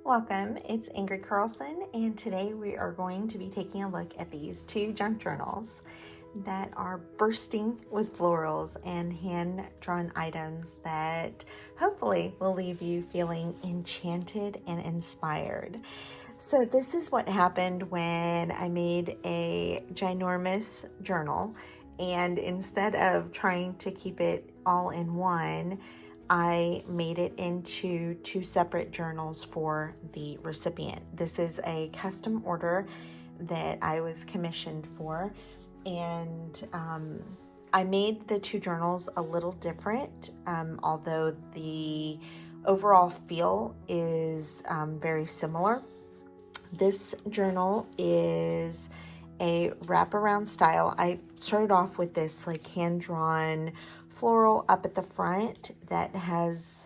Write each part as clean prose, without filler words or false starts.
Welcome, it's Ingrid Carlsen, and today we are going to be taking a look at these two junk journals that are bursting with florals and hand-drawn items that hopefully will leave you feeling enchanted and inspired. So this is what happened when I made a ginormous journal, and instead of trying to keep it all in one, I made it into two separate journals for the recipient. This is a custom order that I was commissioned for, and I made the two journals a little different, although the overall feel is very similar. This journal is a wraparound style. I started off with this like hand-drawn floral up at the front that has,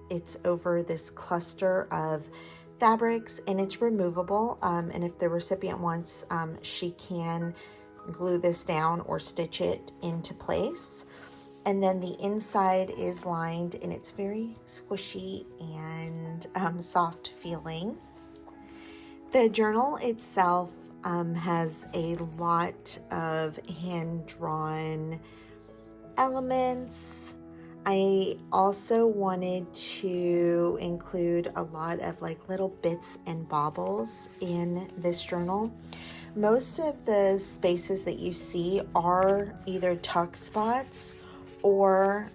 it's over this cluster of fabrics, and it's removable, and if the recipient wants, she can glue this down or stitch it into place. And then the inside is lined, and it's very squishy and soft feeling. The journal itself has a lot of hand-drawn elements. I also wanted to include a lot of like little bits and baubles in this journal. Most of the spaces that you see are either tuck spots or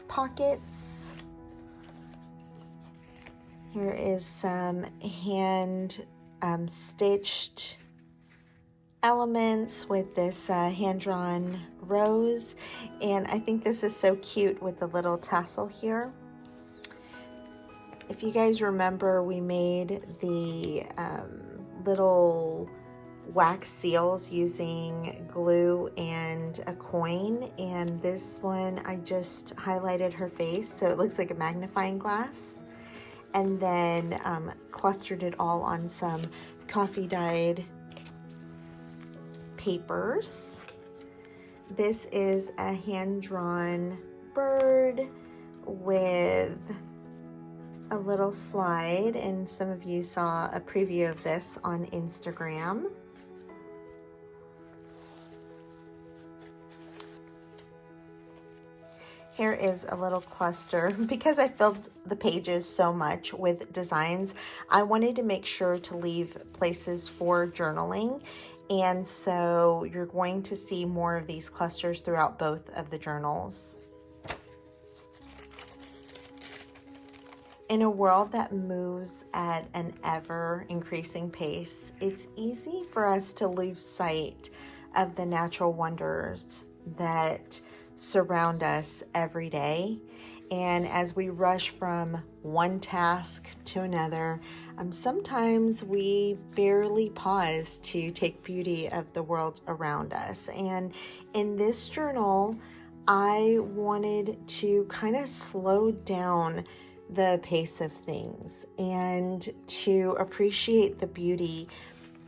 pockets. Here is some hand stitched elements with this hand-drawn rose, and I think this is so cute with the little tassel here. If you guys remember, we made the little wax seals using glue and a coin, and this one I just highlighted her face so it looks like a magnifying glass, and then clustered it all on some coffee dyed papers. This is a hand-drawn bird with a little slide, and some of you saw a preview of this on Instagram. Here is a little cluster. Because I filled the pages so much with designs, I wanted to make sure to leave places for journaling. And so you're going to see more of these clusters throughout both of the journals. In a world that moves at an ever increasing pace, it's easy for us to lose sight of the natural wonders that surround us every day. And as we rush from one task to another, sometimes we barely pause to take beauty of the world around us. And in this journal, I wanted to kind of slow down the pace of things and to appreciate the beauty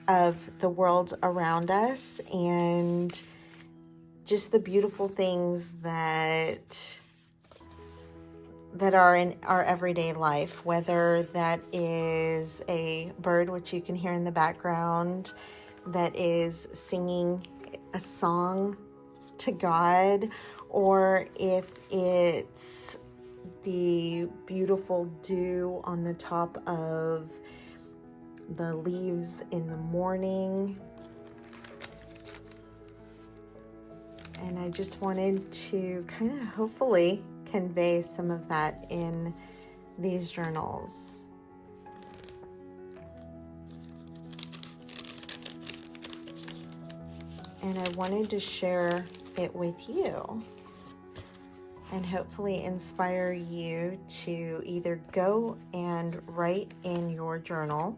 of the world around us and just the beautiful things that are in our everyday life, whether that is a bird, which you can hear in the background, that is singing a song to God, or if it's the beautiful dew on the top of the leaves in the morning. And I just wanted to kind of hopefully convey some of that in these journals. And I wanted to share it with you and hopefully inspire you to either go and write in your journal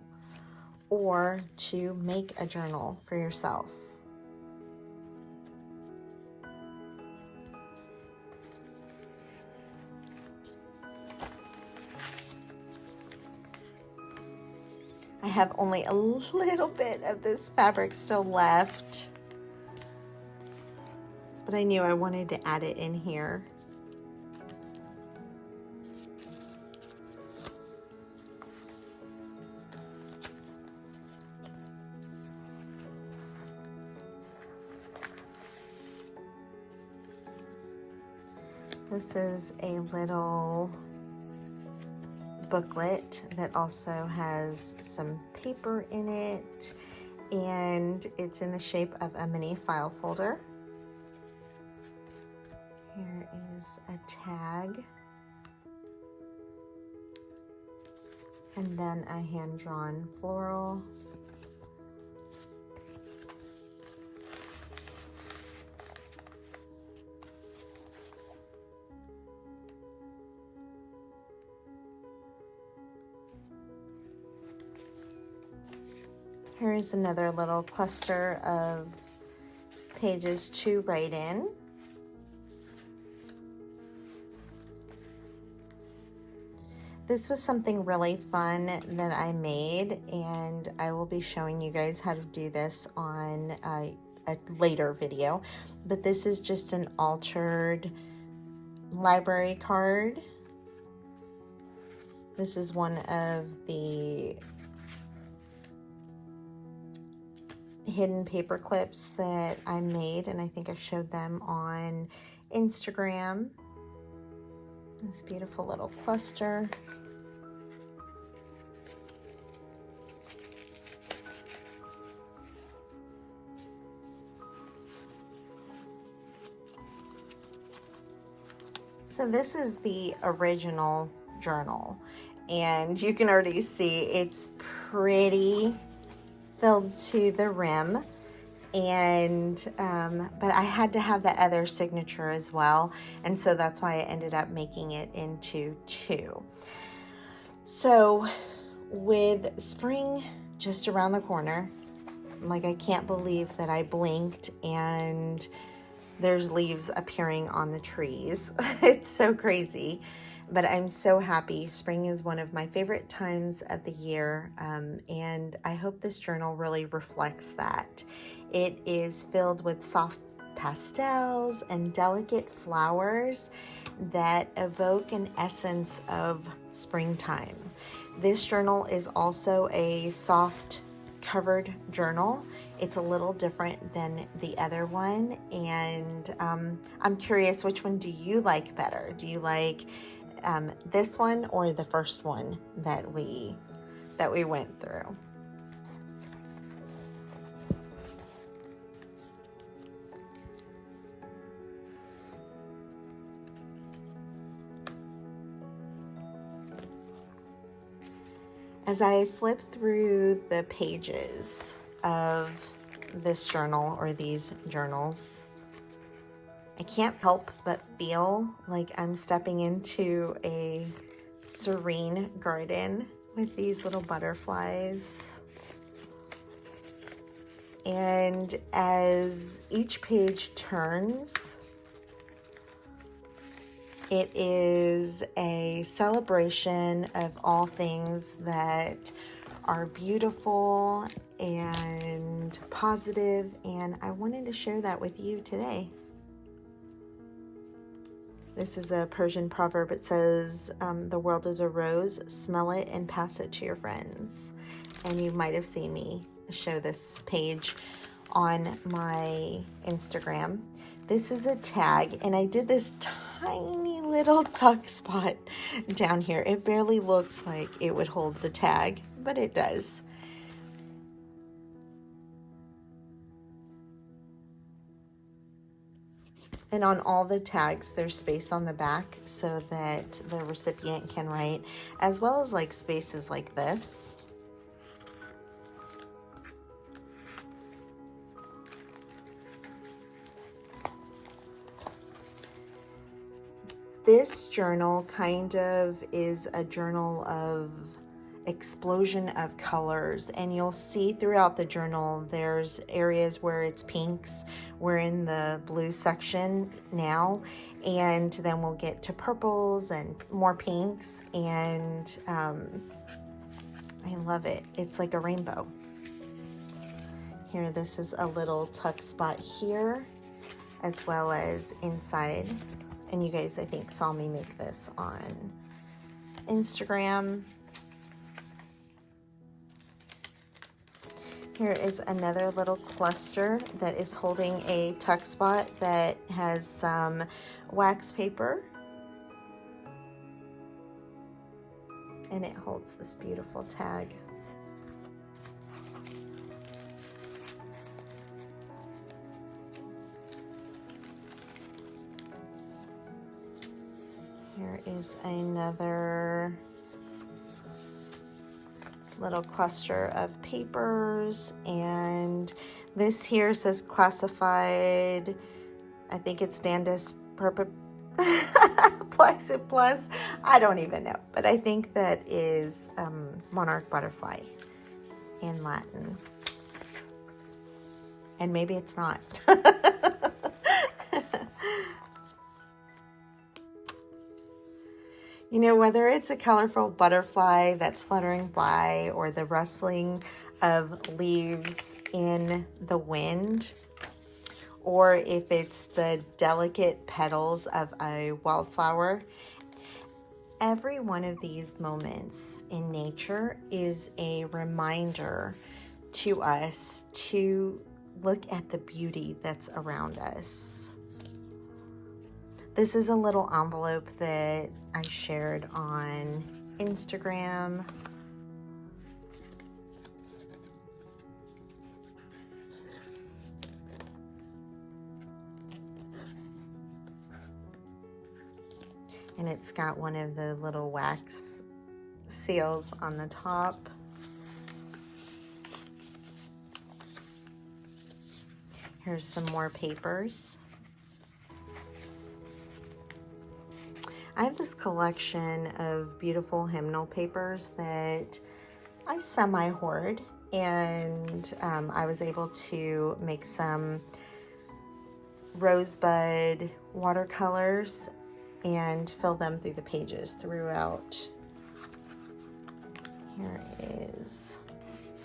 or to make a journal for yourself. I have only a little bit of this fabric still left, but I knew I wanted to add it in here. This is a little booklet that also has some paper in it, and it's in the shape of a mini file folder. Here is a tag, and then a hand-drawn floral. Here's another little cluster of pages to write in. This was something really fun that I made, and I will be showing you guys how to do this on a later video. But this is just an altered library card. This is one of the hidden paper clips that I made, and I think I showed them on Instagram. This beautiful little cluster. So this is the original journal, and you can already see it's pretty filled to the rim, and but I had to have that other signature as well, and so that's why I ended up making it into two. So with spring just around the corner, like, I can't believe that I blinked and there's leaves appearing on the trees. It's so crazy. But I'm so happy. Spring is one of my favorite times of the year, and I hope this journal really reflects that. It is filled with soft pastels and delicate flowers that evoke an essence of springtime. This journal is also a soft covered journal. It's a little different than the other one, and I'm curious, which one do you like better? Do you like this one or the first one that we went through? As I flip through the pages of this journal, or these journals, I can't help but feel like I'm stepping into a serene garden with these little butterflies. And as each page turns, it is a celebration of all things that are beautiful and positive, and I wanted to share that with you today. This is a Persian proverb. It says, the world is a rose, smell it and pass it to your friends. And you might have seen me show this page on my Instagram. This is a tag, and I did this tiny little tuck spot down here. It barely looks like it would hold the tag, but it does. And on all the tags, there's space on the back so that the recipient can write, as well as like spaces like this. This journal kind of is a journal of explosion of colors, and you'll see throughout the journal there's areas where it's pinks. We're in the blue section now, and then we'll get to purples and more pinks, and I love it. It's like a rainbow. Here, this is a little tuck spot here, as well as inside. And you guys, I think, saw me make this on Instagram. Here is another little cluster that is holding a tuck spot that has some wax paper and it holds this beautiful tag. Here is another little cluster of papers, and this here says classified, I think it's Dandus Plexiplas. I don't even know, but I think that is monarch butterfly in Latin, and maybe it's not. You know, whether it's a colorful butterfly that's fluttering by or the rustling of leaves in the wind, or if it's the delicate petals of a wildflower, every one of these moments in nature is a reminder to us to look at the beauty that's around us. This is a little envelope that I shared on Instagram. And it's got one of the little wax seals on the top. Here's some more papers. I have this collection of beautiful hymnal papers that I semi-hoard, and I was able to make some rosebud watercolors and fill them through the pages throughout. Here is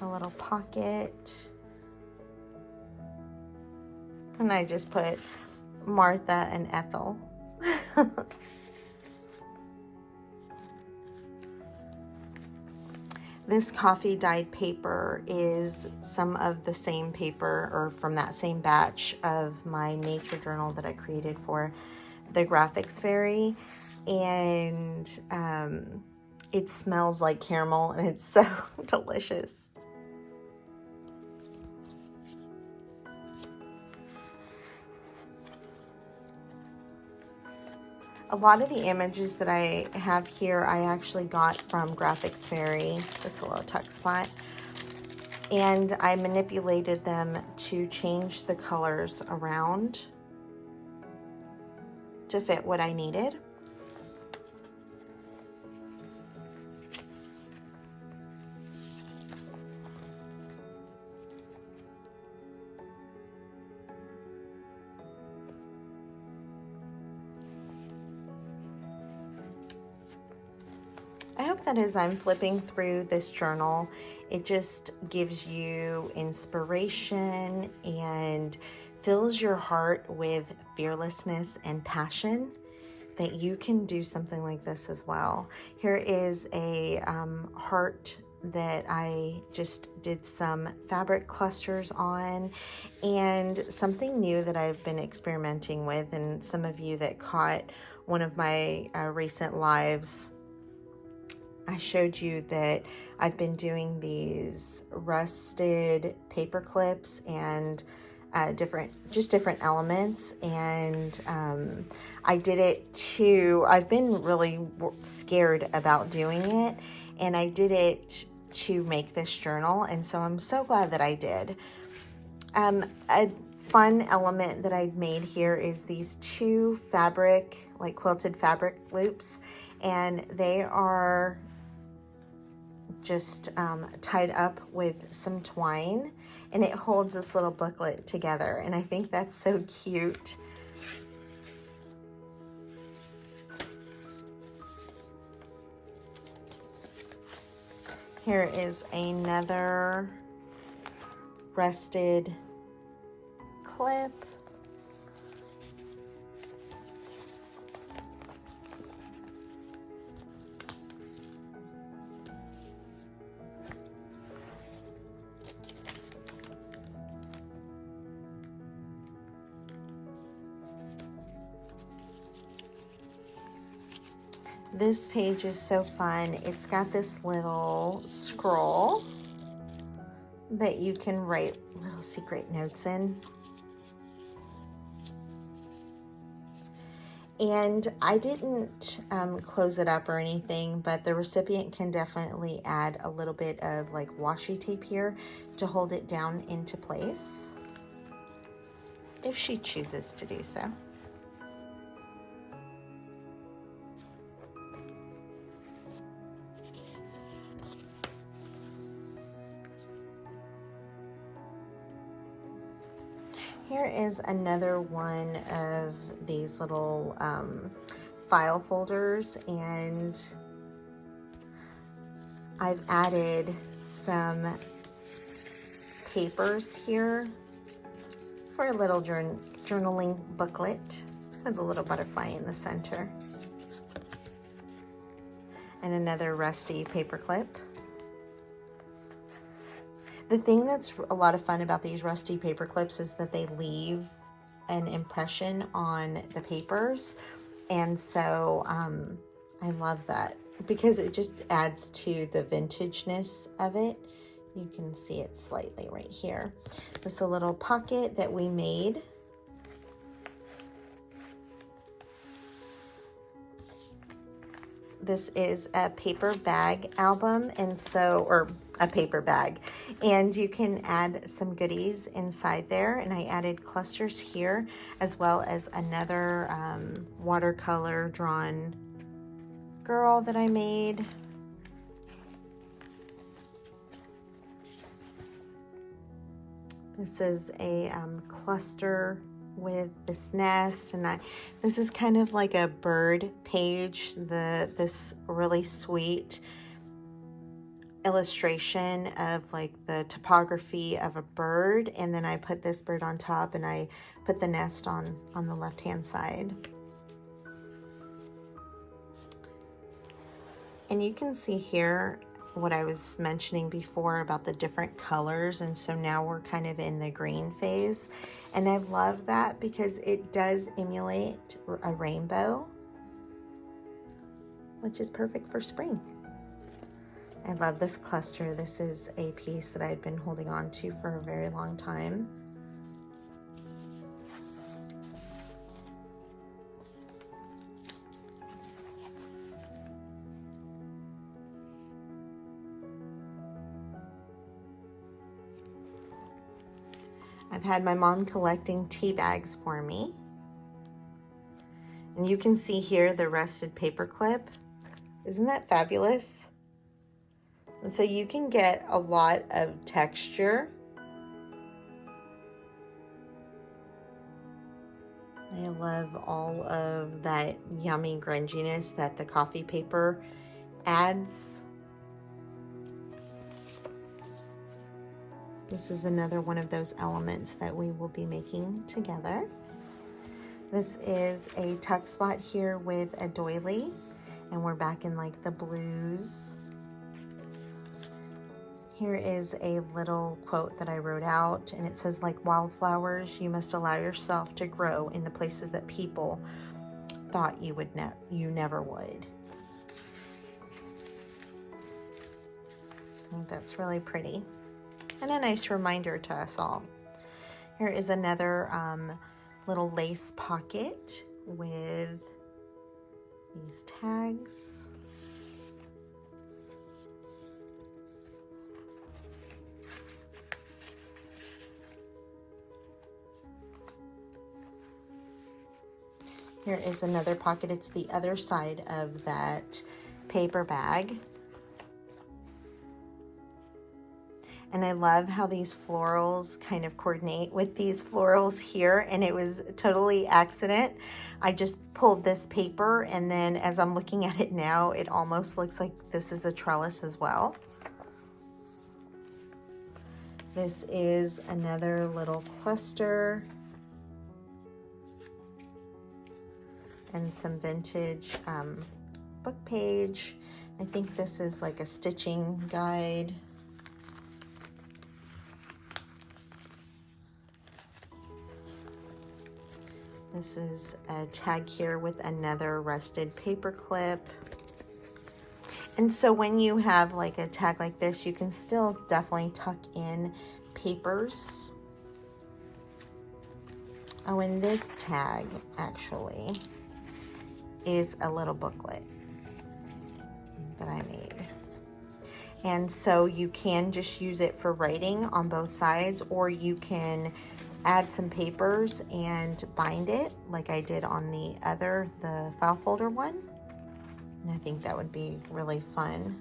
a little pocket, and I just put Martha and Ethel. This coffee dyed paper is some of the same paper, or from that same batch of my nature journal that I created for the graphics fairy, and it smells like caramel, and it's so delicious. A lot of the images that I have here, I actually got from Graphics Fairy, this little tuck spot, and I manipulated them to change the colors around to fit what I needed. I hope that as I'm flipping through this journal, it just gives you inspiration and fills your heart with fearlessness and passion that you can do something like this as well. Here is a heart that I just did some fabric clusters on, and something new that I've been experimenting with, and some of you that caught one of my recent lives, I showed you that I've been doing these rusted paper clips and different elements, and I did it too. I've been really scared about doing it, and I did it to make this journal, and so I'm so glad that I did. A fun element that I'd made here is these two fabric, like quilted fabric loops, and they are just tied up with some twine, and it holds this little booklet together, and I think that's so cute. Here is another rusted clip. This page is so fun. It's got this little scroll that you can write little secret notes in. And I didn't close it up or anything, but the recipient can definitely add a little bit of like washi tape here to hold it down into place, if she chooses to do so. Here is another one of these little file folders, and I've added some papers here for a little journaling booklet with a little butterfly in the center. And another rusty paper clip. The thing that's a lot of fun about these rusty paper clips is that they leave an impression on the papers. And so I love that because it just adds to the vintageness of it. You can see it slightly right here. This is a little pocket that we made. This is a paper bag album, and so, or a paper bag, and you can add some goodies inside there. And I added clusters here, as well as another watercolor drawn girl that I made. This is a cluster with this nest, and this is kind of like a bird page, this really sweet illustration of like the topography of a bird, and then I put this bird on top and I put the nest on the left hand side. And you can see here what I was mentioning before about the different colors, and so now we're kind of in the green phase, and I love that because it does emulate a rainbow, which is perfect for spring. I love this cluster. This is a piece that I had been holding on to for a very long time. I've had my mom collecting tea bags for me. And you can see here the rusted paper clip. Isn't that fabulous? And so you can get a lot of texture. I love all of that yummy grunginess that the coffee paper adds. This is another one of those elements that we will be making together. This is a tuck spot here with a doily, and we're back in like the blues. Here is a little quote that I wrote out, and it says, like wildflowers, you must allow yourself to grow in the places that people thought you never would. I think that's really pretty and a nice reminder to us all. Here is another little lace pocket with these tags. Here is another pocket. It's the other side of that paper bag. And I love how these florals kind of coordinate with these florals here, and it was totally accident. I just pulled this paper, and then as I'm looking at it now, it almost looks like this is a trellis as well. This is another little cluster and some vintage book page. I think this is like a stitching guide. This is a tag here with another rusted paper clip. And so when you have like a tag like this, you can still definitely tuck in papers. Oh, and this tag actually is a little booklet that I made. And so you can just use it for writing on both sides, or you can add some papers and bind it like I did on the file folder one. And I think that would be really fun.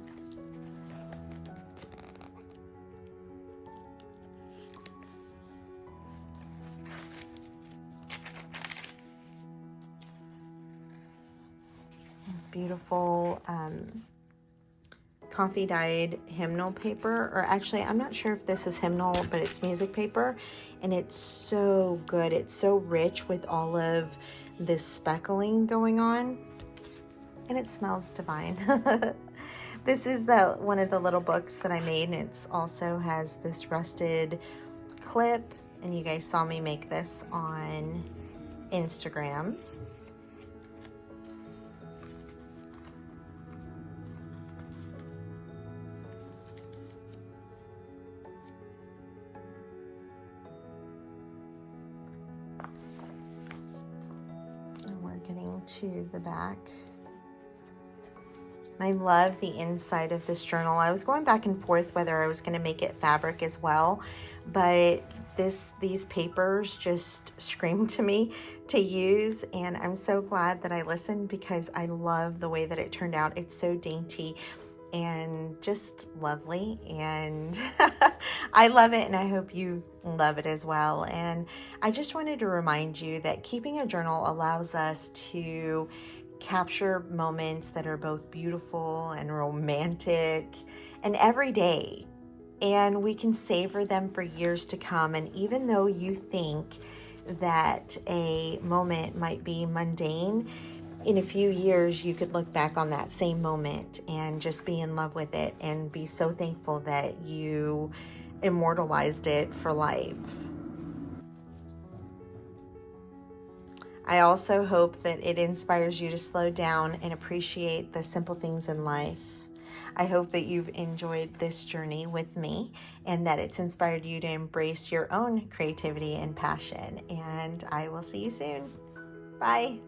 This beautiful coffee dyed hymnal paper, or actually I'm not sure if this is hymnal, but it's music paper, and it's so good. It's so rich with all of this speckling going on, and it smells divine. This is one of the little books that I made, and it's also has this rusted clip, and you guys saw me make this on Instagram. Getting to the back. I love the inside of this journal. I was going back and forth whether I was going to make it fabric as well, but these papers just scream to me to use, and I'm so glad that I listened because I love the way that it turned out. It's so dainty and just lovely, and I love it, and I hope you love it as well. And I just wanted to remind you that keeping a journal allows us to capture moments that are both beautiful and romantic and everyday, and we can savor them for years to come. And even though you think that a moment might be mundane, in a few years, you could look back on that same moment and just be in love with it and be so thankful that you immortalized it for life. I also hope that it inspires you to slow down and appreciate the simple things in life. I hope that you've enjoyed this journey with me and that it's inspired you to embrace your own creativity and passion. And I will see you soon. Bye.